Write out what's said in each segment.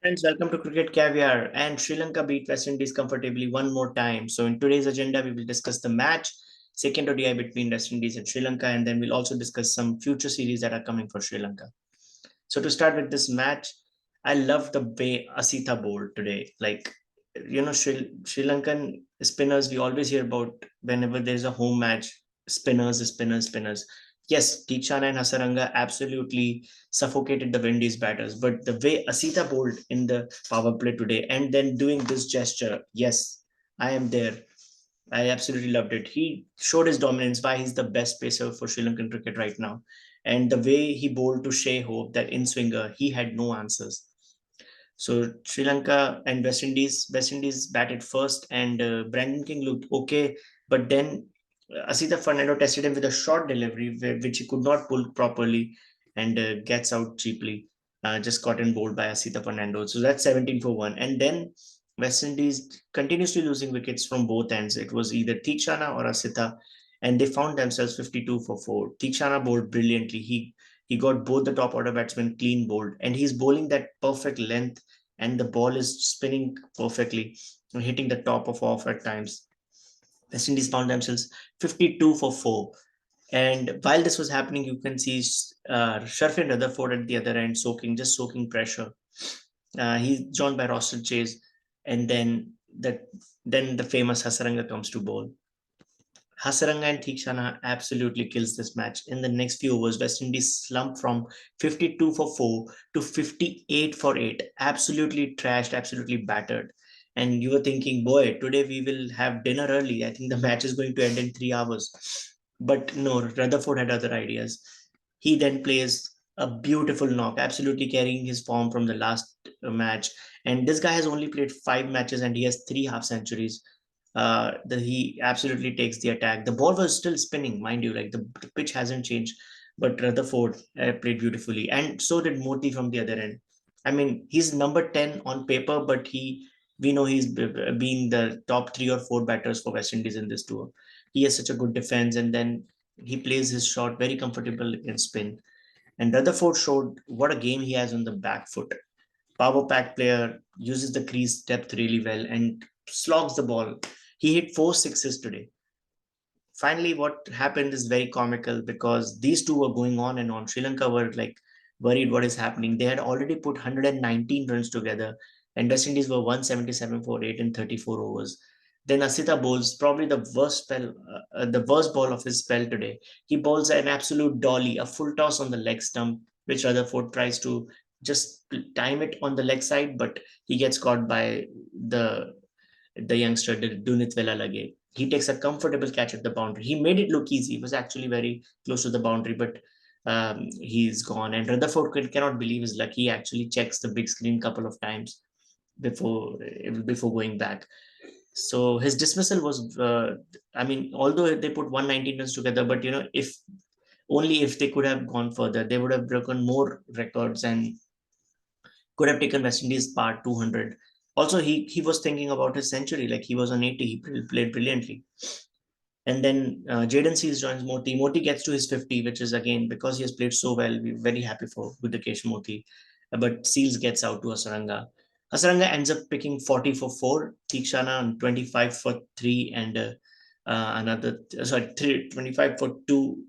Friends, welcome to Cricket Caviar. And Sri Lanka beat West Indies comfortably one more time. So, in today's agenda, we will discuss the match, second ODI between West Indies and Sri Lanka, and then we'll also discuss some future series that are coming for Sri Lanka. So, to start with this match, I love the way Asitha bowled today. Sri Lankan spinners, we always hear about whenever there's a home match, spinners. Yes, Theekshana and Hasaranga absolutely suffocated the Windies batters, but the way Asitha bowled in the power play today and then doing this gesture, yes, I am there. I absolutely loved it. He showed his dominance, why he's the best pacer for Sri Lankan cricket right now. And the way he bowled to Shea Hope, that in swinger, he had no answers. So Sri Lanka and West Indies batted first, and Brandon King looked okay, but then Asita Fernando tested him with a short delivery, which he could not pull properly, and gets out cheaply. Just caught and bowled by Asita Fernando. So that's 17 for one, and then West Indies continuously losing wickets from both ends. It was either Theekshana or Asita, and they found themselves 52 for four. Theekshana bowled brilliantly. He got both the top order batsmen clean bowled, and he's bowling that perfect length, and the ball is spinning perfectly, hitting the top of off at times. West Indies found themselves 52 for 4. And while this was happening, you can see Sharfin Rutherford at the other end soaking pressure. He's joined by Roston Chase, and then the famous Hasaranga comes to bowl. Hasaranga and Theekshana absolutely kills this match. In the next few overs, West Indies slumped from 52 for 4 to 58 for 8. Absolutely trashed, absolutely battered. And you were thinking, boy, today we will have dinner early. I think the match is going to end in 3 hours. But no, Rutherford had other ideas. He then plays a beautiful knock, absolutely carrying his form from the last match. And this guy has only played 5 matches and he has 3 half centuries. He absolutely takes the attack. The ball was still spinning, mind you, like the pitch hasn't changed, but Rutherford played beautifully, and so did Moti from the other end. I mean, he's number 10 on paper, but we know he's been the top 3 or 4 batters for West Indies in this tour. He has such a good defense, and then he plays his shot very comfortable in spin. And Rutherford showed what a game he has on the back foot. Power pack player, uses the crease depth really well and slogs the ball. He hit 4 sixes today. Finally, what happened is very comical because these two were going on and on. Sri Lanka were like worried what is happening. They had already put 119 runs together, and West Indies were 177 for 8 in 34 overs. Then Asita bowls probably the worst ball of his spell today. He bowls an absolute dolly, a full toss on the leg stump, which Rutherford tries to just time it on the leg side, but he gets caught by the youngster Dunit Velalage. He takes a comfortable catch at the boundary. He made it look easy. It was actually very close to the boundary, but he's gone. And Rutherford cannot believe his luck. He actually checks the big screen a couple of times before going back. So his dismissal was, I mean, although they put 119 runs together, but if only if they could have gone further, they would have broken more records and could have taken West Indies part 200. Also, he was thinking about his century, like he was on 80, he played brilliantly. And then Jaden Seals joins Moti. Moti gets to his 50, which is again because he has played so well. We're very happy for Budakesh Moti. But Seals gets out to Hasaranga. Hasaranga ends up picking 40 for 4, Theekshana on 25 for 3, and sorry, 25 for 2,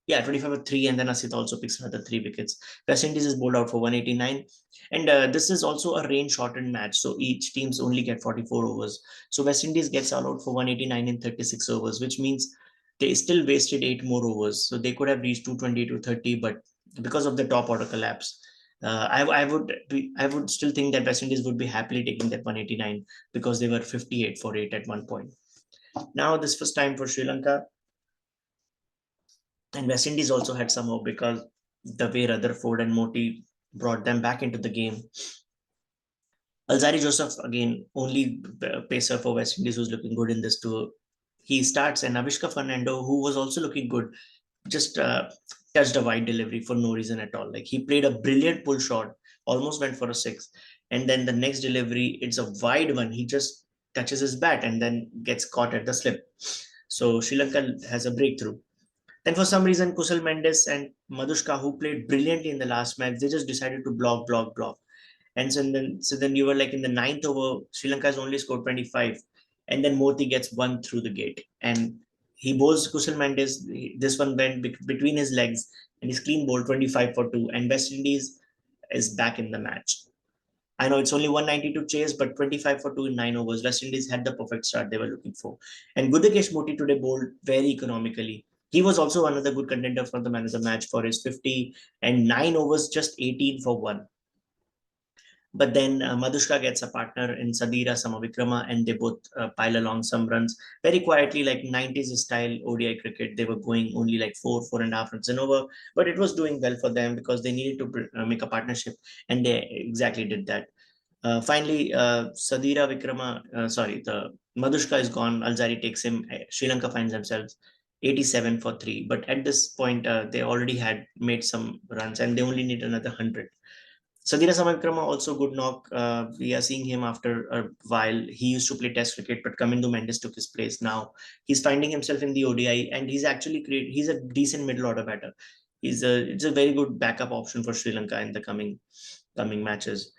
yeah, 25 for 3, and then Asit also picks another 3 wickets. West Indies is bowled out for 189. And this is also a rain shortened match, so each teams only get 44 overs. So West Indies gets all out for 189 in 36 overs, which means they still wasted 8 more overs. So they could have reached 220 to 30, but because of the top order collapse, I would still think that West Indies would be happily taking that 189 because they were 58 for 8 at one point. Now this was time for Sri Lanka, and West Indies also had some hope because the way Rutherford and Moti brought them back into the game. Alzari Joseph, again, only pacer for West Indies who's looking good in this tour. He starts, and Avishka Fernando, who was also looking good, just touched a wide delivery for no reason at all. Like he played a brilliant pull shot, almost went for a six. And then the next delivery, it's a wide one. He just touches his bat and then gets caught at the slip. So Sri Lanka has a breakthrough. Then for some reason, Kusal Mendes and Madushka, who played brilliantly in the last match, they just decided to block. And so then you were like in the ninth over, Sri Lanka has only scored 25, and then Moti gets one through the gate, and he bowls Kusal Mendes. This one went between his legs, and he's clean bowled 25 for two, and West Indies is back in the match. I know it's only 190 to chase, but 25 for 2 in 9 overs. West Indies had the perfect start they were looking for. And Gudakesh Moti today bowled very economically. He was also another good contender for the man of the match for his 50 and 9 overs, just 18 for 1. But then Madhushka gets a partner in Sadira Samavikrama, and they both pile along some runs very quietly, like 90s style ODI cricket. They were going only like 4.5 runs an over, but it was doing well for them because they needed to make a partnership, and they exactly did that. Finally, Sadira Vikrama, the Madhushka is gone. Alzari takes him. Sri Lanka finds themselves 87 for 3. But at this point, they already had made some runs and they only need another 100. Sadira Samavikrama also good knock. We are seeing him after a while. He used to play Test cricket, but Kamindu Mendes took his place. Now he's finding himself in the ODI, and he's actually great. He's a decent middle order batter. It's a very good backup option for Sri Lanka in the coming matches.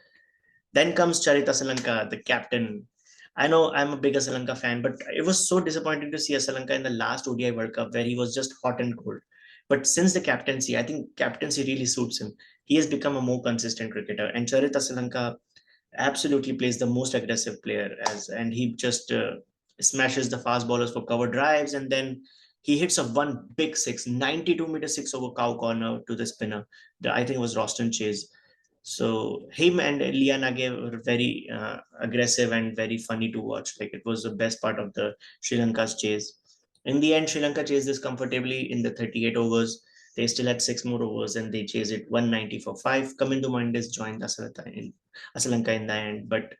Then comes Charita Salanka, the captain. I know I'm a big Salanka fan, but it was so disappointing to see Salanka in the last ODI World Cup where he was just hot and cold. But since the captaincy, I think captaincy really suits him. He has become a more consistent cricketer, and Charita Salanka absolutely plays the most aggressive player and he just smashes the fast bowlers for cover drives, and then he hits a one big six, 92-meter six over cow corner to the spinner. I think it was Roston Chase. So him and Lianage were very aggressive and very funny to watch. Like it was the best part of the Sri Lanka's chase. In the end, Sri Lanka chased this comfortably in the 38 overs. They still had 6 more overs and they chased it 190 for 5. Kamindu Mendes joined Asalanka in the end, but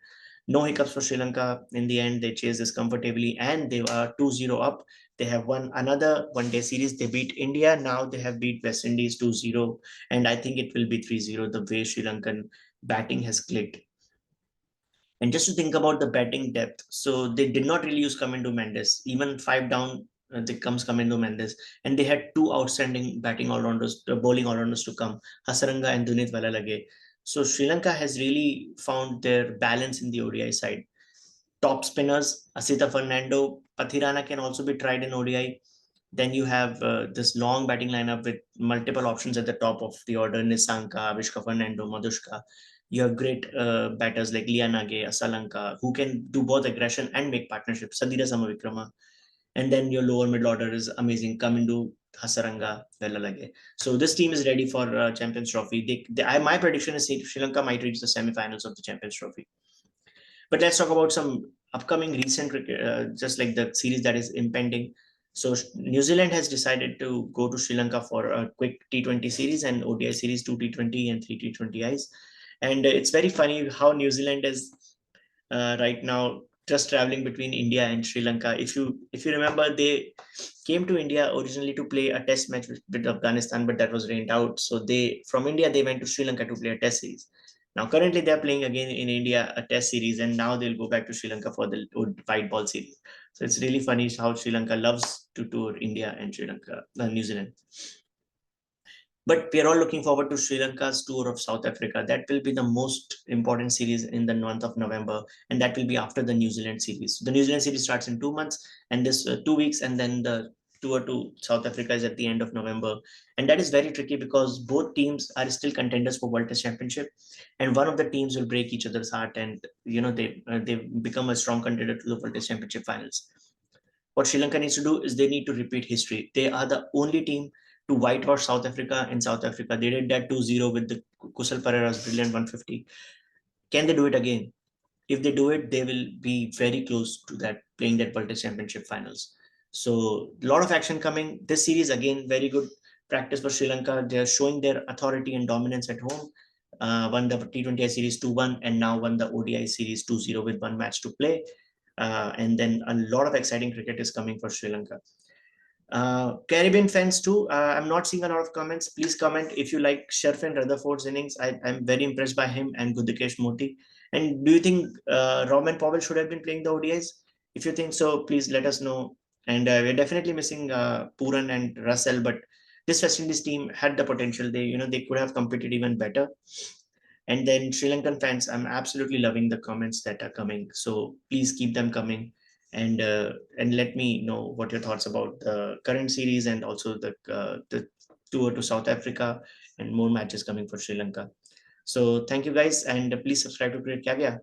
no hiccups for Sri Lanka. In the end, they chased this comfortably and they are 2-0 up. They have won another one-day series. They beat India. Now they have beat West Indies 2-0. And I think it will be 3-0 the way Sri Lankan batting has clicked. And just to think about the batting depth, so they did not really use Kamindu Mendes. Even 5 down, they comes Kamindu Mendes, and they had two outstanding batting all-rounders, bowling all-rounders to come, Hasaranga and Dunit Valalage. So Sri Lanka has really found their balance in the ODI side. Top spinners, Asita Fernando, Pathirana can also be tried in ODI. Then you have this long batting lineup with multiple options at the top of the order: Nisanka, Vishka Fernando, Madhushka. You have great batters like Lianage, Asalanka, who can do both aggression and make partnerships. Sadira Samavikrama. And then your lower middle order is amazing. Kamindu, Hasaranga, Velalage. So this team is ready for Champions Trophy. My prediction is Sri Lanka might reach the semi-finals of the Champions Trophy. But let's talk about some upcoming recent, just like the series that is impending. So New Zealand has decided to go to Sri Lanka for a quick T20 series and ODI series, 2 T20 and 3 T20Is. And it's very funny how New Zealand is right now just traveling between India and Sri Lanka. If you remember, they came to India originally to play a test match with Afghanistan, but that was rained out. So they from India they went to Sri Lanka to play a test series. Now currently they're playing again in India a test series, and now they'll go back to Sri Lanka for the white ball series. So it's really funny how Sri Lanka loves to tour India and Sri Lanka, New Zealand. But we are all looking forward to Sri Lanka's tour of South Africa. That will be the most important series in the month of November, and that will be after the New Zealand series. The New Zealand series starts in 2 months, and this 2 weeks, and then the tour to South Africa is at the end of November. And that is very tricky because both teams are still contenders for World Test Championship, and one of the teams will break each other's heart, and they become a strong contender to the World Test Championship finals. What Sri Lanka needs to do is they need to repeat history. They are the only team to whitewash South Africa in South Africa. They did that 2-0 with the Kusal Pereira's brilliant 150. Can they do it again? If they do it, they will be very close to that, playing that World Test Championship finals. So a lot of action coming. This series, again, very good practice for Sri Lanka. They are showing their authority and dominance at home. Won the T20I series 2-1 and now won the ODI series 2-0 with one match to play. And then a lot of exciting cricket is coming for Sri Lanka. Caribbean fans too. I'm not seeing a lot of comments. Please comment if you like Sherfin Rutherford's innings. I'm very impressed by him and Gudakesh Moti. And do you think Roman Powell should have been playing the ODIs? If you think so, please let us know. And we're definitely missing Puran and Russell, but this West Indies team had the potential. They could have competed even better. And then Sri Lankan fans, I'm absolutely loving the comments that are coming. So please keep them coming, and let me know what your thoughts about the current series and also the tour to South Africa and more matches coming for Sri Lanka. So thank you guys, and please subscribe to Great Caviar.